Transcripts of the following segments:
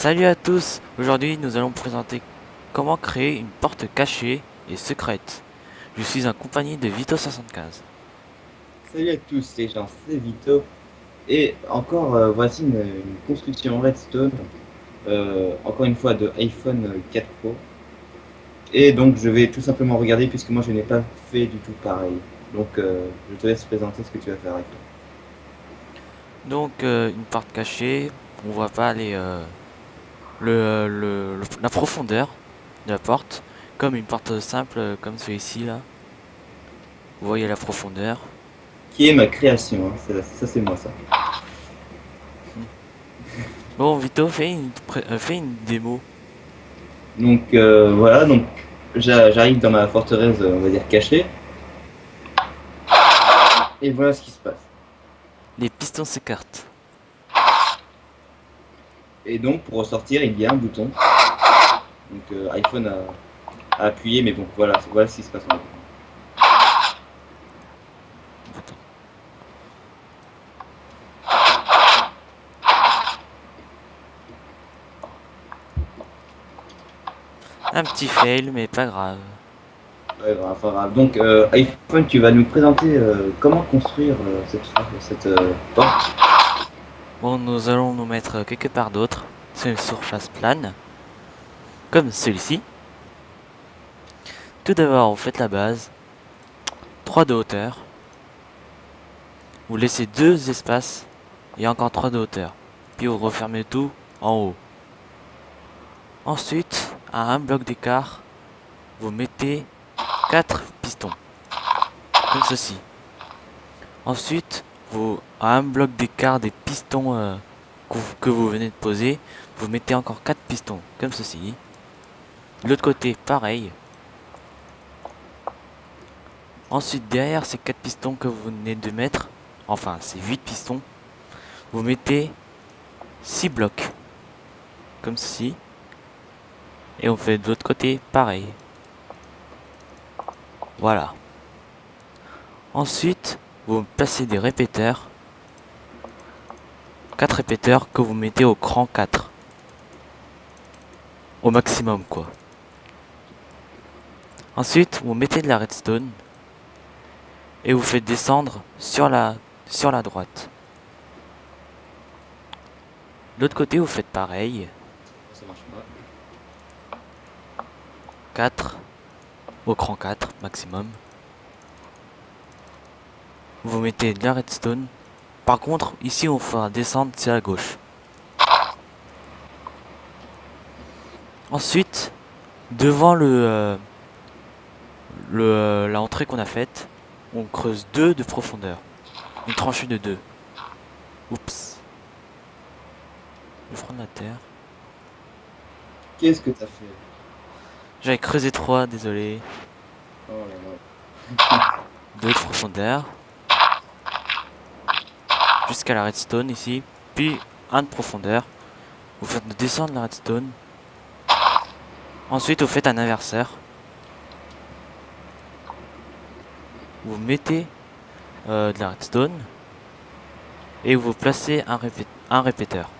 Salut à tous, aujourd'hui nous allons présenter comment créer une porte cachée et secrète. Je suis en compagnie de Vito75. Salut à tous les gens, c'est Vito. Et encore, voici une construction redstone, encore une fois de iPhone 4 Pro. Et donc je vais tout simplement regarder puisque moi je n'ai pas fait du tout pareil. Donc je te laisse présenter ce que tu vas faire avec toi. Donc une porte cachée, on voit pas la profondeur de la porte, comme une porte simple comme celui-ci là. Vous voyez la profondeur. Qui est ma création, hein. Ça c'est moi ça. Bon Vito, fais une démo. Donc voilà, donc j'arrive dans ma forteresse, on va dire cachée. Et voilà ce qui se passe. Les pistons s'écartent. Et donc pour ressortir, il y a un bouton. Donc iPhone a appuyé, mais bon voilà ce qui se passe. Un petit fail mais pas grave. Ouais, enfin, grave. Donc, iPhone, tu vas nous présenter comment construire cette porte. Bon, nous allons nous mettre quelque part d'autre sur une surface plane, comme celui-ci. Tout d'abord, vous faites la base, 3 de hauteur. Vous laissez 2 espaces et encore 3 de hauteur. Puis vous refermez tout en haut. Ensuite, à un bloc d'écart, vous mettez 4 pistons, comme ceci. Ensuite, à un bloc d'écart des pistons que vous venez de poser, vous mettez encore 4 pistons, comme ceci. De l'autre côté, pareil. Ensuite, derrière ces 4 pistons que vous venez de mettre, enfin, ces 8 pistons, vous mettez 6 blocs, comme ceci. Et on fait de l'autre côté, pareil. Voilà. Ensuite, vous placez des répéteurs. 4 répéteurs que vous mettez au cran 4. Au maximum, quoi. Ensuite, vous mettez de la redstone. Et vous faites descendre sur la droite. De l'autre côté, vous faites pareil. Ça marche pas. 4. Au cran 4, maximum. Vous mettez de la redstone. Par contre, ici, on fera descendre sur la gauche. Ensuite, devant l'entrée qu'on a faite, on creuse 2 de profondeur. Une tranchée de 2. Oups. Le front de la terre. Qu'est-ce que t'as fait? J'avais creusé 3, désolé. Oh là là. 2 de profondeur. Jusqu'à la redstone ici. Puis 1 de profondeur. Vous faites descendre la redstone. Ensuite, vous faites un inverseur. Vous mettez de la redstone. Et vous placez un répéteur.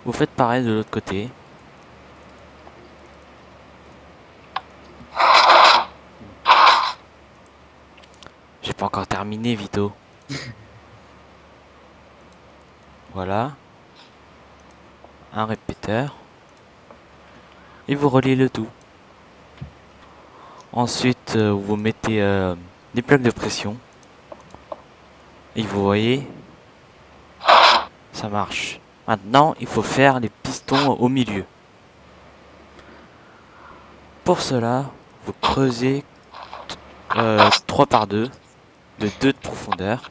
Vous faites pareil de l'autre côté. J'ai pas encore terminé, Vito. Voilà. Un répéteur. Et vous reliez le tout. Ensuite, vous mettez des plaques de pression. Et vous voyez, ça marche. Maintenant, il faut faire les pistons au milieu. Pour cela, vous creusez 3 par 2 de 2 de profondeur.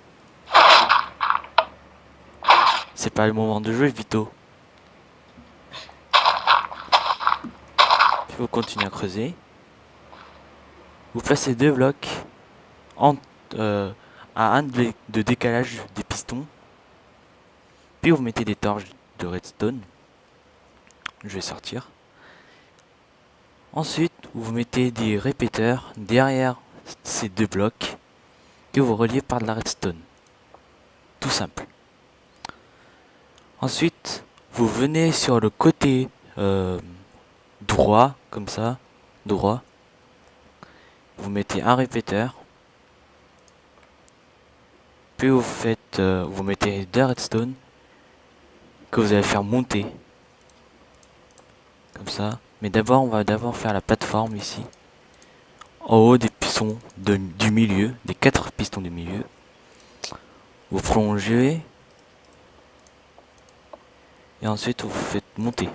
C'est pas le moment de jouer, Vito. Puis vous continuez à creuser. Vous placez 2 blocs en, euh, à 1 de décalage des pistons. Puis vous mettez des torches de redstone. Je vais sortir. Ensuite, vous mettez des répéteurs derrière ces 2 blocs que vous reliez par de la redstone. Tout simple. Ensuite, vous venez sur le côté droit, comme ça, droit. Vous mettez un répéteur. Puis vous faites, vous mettez deux redstone que vous allez faire monter. Comme ça. Mais d'abord, on va d'abord faire la plateforme ici. En haut des pistons du milieu, des 4 pistons du milieu. Vous prolongez. Et ensuite, vous faites monter.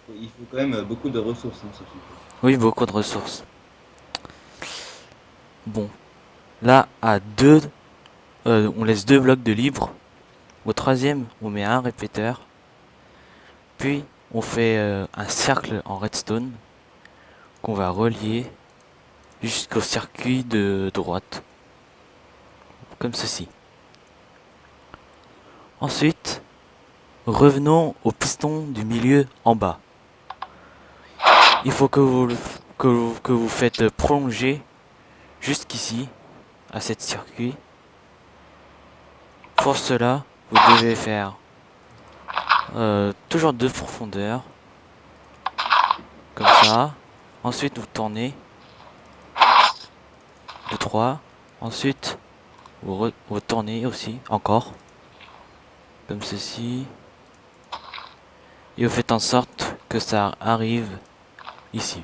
Il faut quand même beaucoup de ressources, hein, si tu veux. Oui, beaucoup de ressources. Bon. Là, à deux, on laisse 2 blocs de libre. Au troisième, on met un répéteur. Puis, on fait un cercle en redstone qu'on va relier jusqu'au circuit de droite. Comme ceci. Ensuite, revenons au piston du milieu en bas. Il faut que vous faites prolonger jusqu'ici, à cet circuit. Pour cela, vous devez faire toujours 2 profondeurs. Comme ça. Ensuite, vous tournez. De 3. Ensuite, vous tournez aussi, encore. Comme ceci. Et vous faites en sorte que ça arrive ici.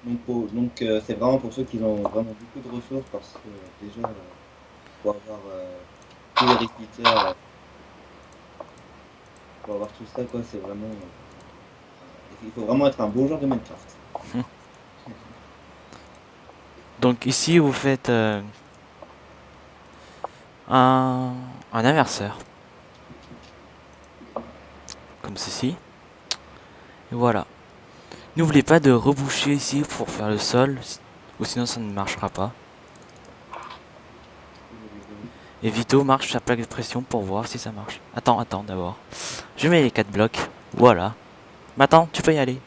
Donc c'est vraiment pour ceux qui ont vraiment beaucoup de ressources parce que déjà pour avoir tous les repeaters, pour avoir tout ça quoi, c'est vraiment il faut vraiment être un bon joueur de Minecraft. Donc ici, vous faites un inverseur. Comme ceci. Et voilà. N'oubliez pas de reboucher ici pour faire le sol, ou sinon ça ne marchera pas. Et Vito marche sa plaque de pression pour voir si ça marche. Attends d'abord. Je mets les 4 blocs. Voilà. Maintenant, tu peux y aller.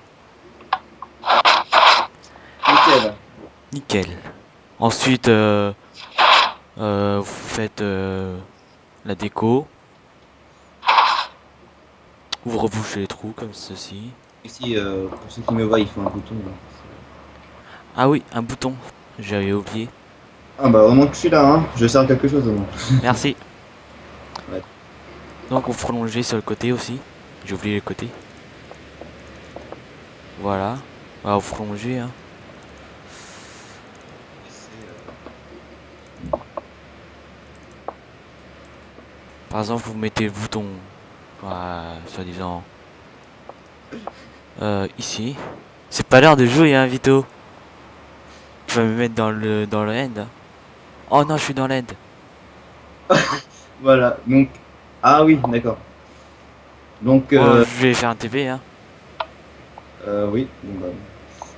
Nickel. Nickel. Ensuite, vous faites la déco. Vous rebouchez les trous comme ceci. Ici, pour ceux qui me voient, il faut un bouton. Là. Ah oui, un bouton. J'avais oublié. Ah bah vraiment que je suis là, hein. Je sers quelque chose au moins. Merci. Ouais. Donc vous prolongez sur le côté aussi. J'ai oublié le côté. Voilà. Bah, vous prolongez, hein. Par exemple, vous mettez le bouton, soi-disant, ici. C'est pas l'heure de jouer, hein, Vito. Tu vas me mettre dans le end. Hein. Oh non, je suis dans l'end. Voilà, donc... Ah oui, d'accord. Donc, Oh, je vais faire un TP, hein. oui, bon bah...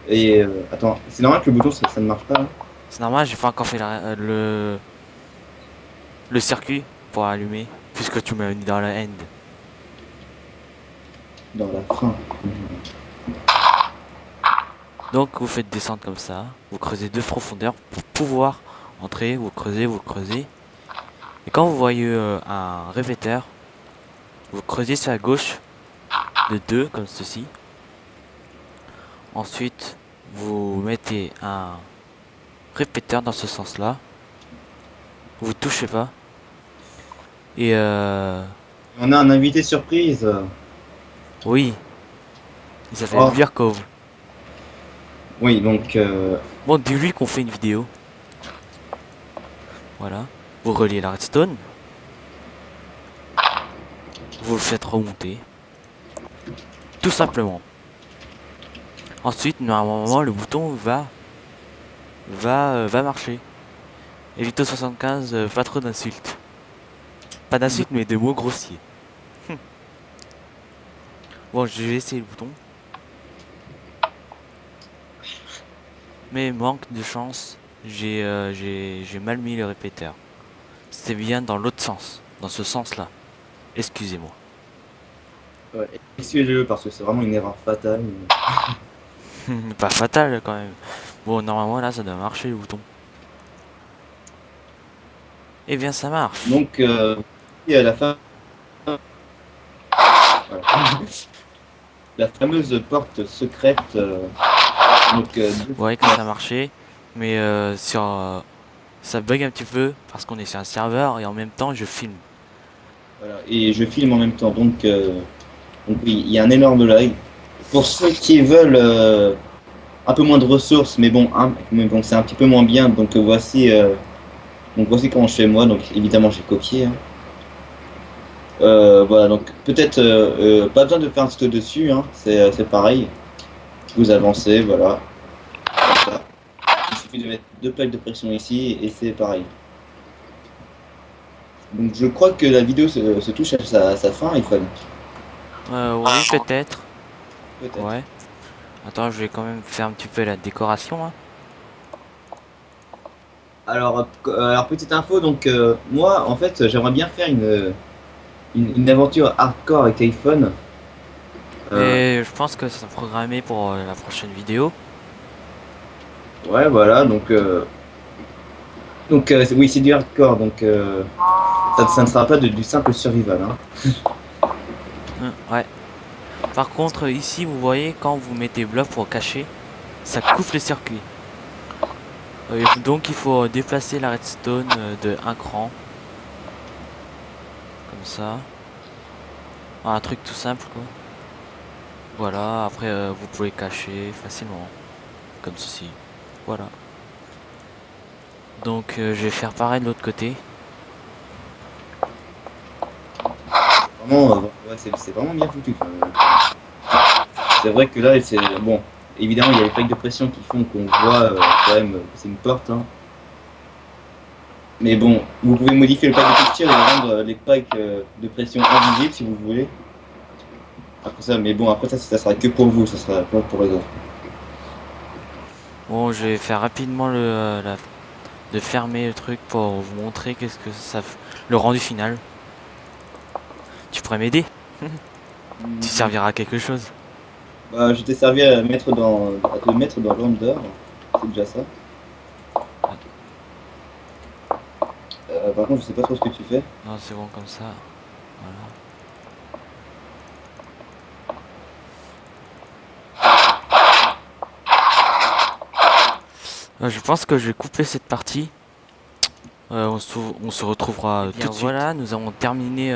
Et attends, c'est normal que le bouton ça ne marche pas hein. C'est normal, j'ai pas encore fait le circuit pour allumer, puisque tu m'as mis dans le end. Dans la fin. Donc vous faites descendre comme ça, vous creusez 2 profondeurs pour pouvoir entrer, vous creusez. Et quand vous voyez un répéteur, vous creusez sur la gauche de 2 comme ceci. Ensuite, vous mettez un répéteur dans ce sens-là. Vous touchez pas. Et On a un invité surprise. oui, il s'appelle Oh. Virkov. Oui, donc... Bon, dis-lui qu'on fait une vidéo. Voilà. Vous reliez la redstone. Vous le faites remonter. Tout simplement. Ensuite, normalement, le bouton va marcher. Et Vito 75, pas trop d'insultes. Pas d'insultes, mais de mots grossiers. Bon, je vais essayer le bouton. Mais manque de chance, j'ai mal mis le répéteur. C'était bien dans l'autre sens, dans ce sens-là. Excusez-moi. ouais, excusez-le parce que c'est vraiment une erreur fatale. Pas fatal quand même. Bon, normalement là, ça doit marcher le bouton. Eh bien, ça marche. Donc, et à la fin... Voilà. La fameuse porte secrète. Vous voyez que ça a marché, mais ça bug un petit peu parce qu'on est sur un serveur et en même temps je filme. Voilà. Et je filme en même temps, donc oui, il y a un énorme lag. Pour ceux qui veulent un peu moins de ressources, mais bon, c'est un petit peu moins bien. Donc voici comment je fais moi. Donc évidemment, j'ai copié, hein. Voilà, donc peut-être pas besoin de faire un tuto dessus, hein. C'est pareil. Vous avancez, voilà, comme ça. Il suffit de mettre deux plaques de pression ici et c'est pareil. Donc je crois que la vidéo se touche à sa fin, iPhone. Oui, peut-être. Peut-être. Ouais. Attends, je vais quand même faire un petit peu la décoration, hein. Alors petite info, donc moi en fait j'aimerais bien faire une aventure hardcore avec iPhone. Euh, Et je pense que c'est programmé pour la prochaine vidéo. ouais voilà oui c'est du hardcore donc ça ne sera pas du simple survival, hein. Ouais. Par contre, ici, vous voyez, quand vous mettez bloc pour cacher, ça coupe le circuit. Donc il faut déplacer la redstone de un cran. Comme ça. Un truc tout simple, quoi. Voilà, après vous pouvez cacher facilement. Comme ceci. Voilà. Donc je vais faire pareil de l'autre côté. Vraiment ouais, c'est vraiment bien foutu. C'est vrai que là c'est bon, évidemment il y a les plaques de pression qui font qu'on voit quand même que c'est une porte, hein. Mais bon, vous pouvez modifier le pack de texture et rendre les packs de pression invisibles si vous voulez. Après ça, mais bon, après ça sera que pour vous, ça sera pas pour les autres. Bon, je vais faire rapidement de fermer le truc pour vous montrer qu'est-ce que le rendu final. Tu pourrais m'aider? Tu serviras à quelque chose. Bah, je t'ai servi à te mettre dans l'Ender, c'est déjà ça. Par contre, je sais pas trop ce que tu fais. Non, c'est bon comme ça. Voilà. Je pense que je vais couper cette partie. On se retrouvera tout de suite. Voilà, nous avons terminé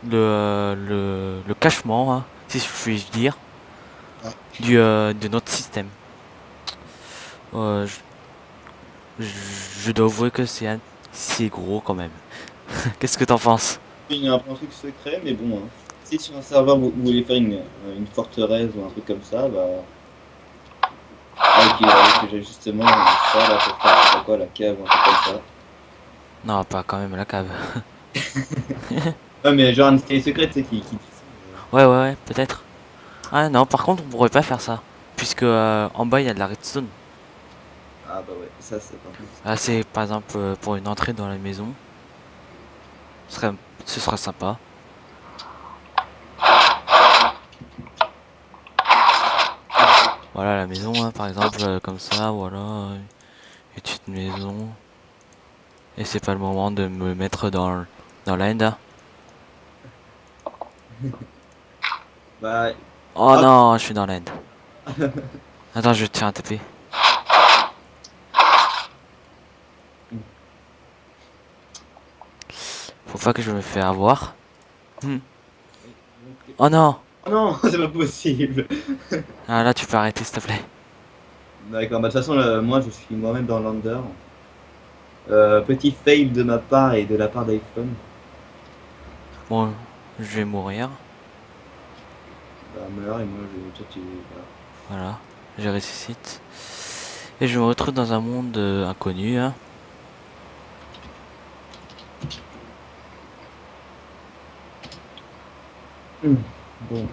le cachement, hein, si je puis dire, de notre système. Euh, je, je dois avouer que c'est gros quand même. Qu'est-ce que t'en penses? Il y a un truc secret, mais bon, hein. Si sur un serveur vous voulez faire une forteresse ou un truc comme ça, bah. Avec justement ça là pour faire je sais pas quoi, la cave ou un truc comme ça. Non, pas quand même la cave. Ouais, mais genre une escalier secret, tu sais, qui Ouais, peut-être. Ah non, par contre, on pourrait pas faire ça. Puisque en bas, il y a de la redstone. Ah bah ouais, ça c'est pas plus. Ah, c'est par exemple pour une entrée dans la maison. Ce serait, ce serait sympa. Voilà la maison, hein, par exemple, comme ça, voilà. Une petite maison. Et c'est pas le moment de me mettre dans l'end, hein. Bah, Oh hop. non, je suis dans l'end. Attends, je vais te faire un TP. Faut pas que je me fais avoir. Hmm. Oh non. Oh non, c'est pas possible. Ah là, tu peux arrêter, s'il te plaît. D'accord, bah de toute façon, moi je suis moi-même dans l'Under. Petit fail de ma part et de la part d'iPhone. Bon, je vais mourir. Bah, meurs et moi toi, voilà. Voilà, je ressuscite. Et je me retrouve dans un monde inconnu, hein. Bon.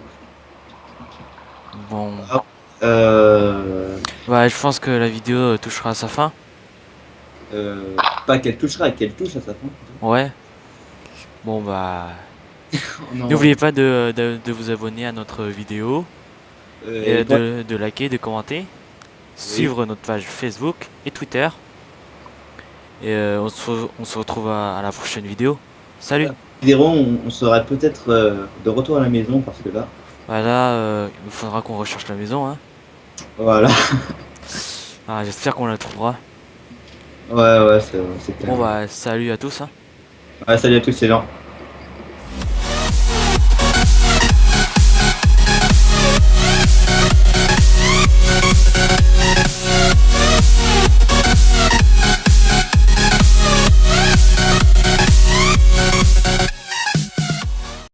Bon. Hop. Euh, Bah, je pense que la vidéo touchera à sa fin. Pas qu'elle touchera, qu'elle touche à sa fin. Ouais. Bon, bah. Oh non. N'oubliez pas de vous abonner à notre vidéo. Et Et toi, de liker, de commenter. oui. Suivre notre page Facebook et Twitter. Et on se retrouve à la prochaine vidéo. Salut! 0, on serait peut-être de retour à la maison parce que là, Bah là, il nous faudra qu'on recherche la maison, hein. voilà. Ah, j'espère qu'on la trouvera. Ouais, ouais, c'est clair. Bon bah, salut à tous, hein. Ouais, salut à tous, c'est Jean.